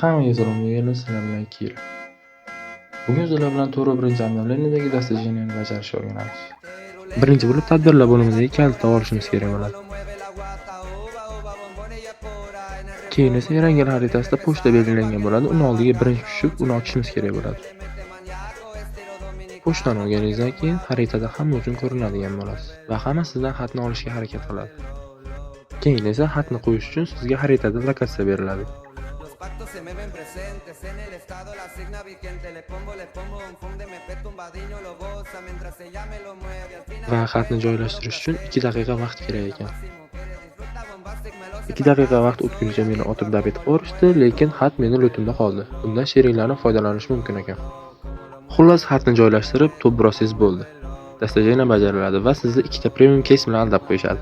Hammaga salom, deganlar sizlar bilan 2 yil. Bugun sizlar bilan to'g'ri birinchi обновлениедagi dastajeniyani bajarishni o'rganamiz. Birinchi bo'lib tadbirlar bo'limidagi kalitni olishimiz kerak bo'ladi. Keyin esa Erangel xaritasida pochta belgilangan bo'ladi. Uni oldiga birinchi tushib, uni ochishimiz kerak bo'ladi. Pochtani olganingizdan keyin xaritada hamma uchun ko'rinadigan bo'lasiz va hamma sizdan xatni olishga harakat qiladi. Keyin esa xatni qo'yish uchun sizga xaritada lokatsiya beriladi. Va xatni joylashtirish uchun 2 daqiqa vaqt kerak ekan. 2 daqiqa vaqt o'tguncha meni otib dab etib yuborishdi, lekin xat meni lo'timda qoldi. Bundan sheriklarning foydalanishi mumkin ekan. Xullas, xatni joylashtirib, to'p process bo'ldi. Dastajeniya bajariladi va sizni 2 ta premium case bilan aldab qo'yishadi.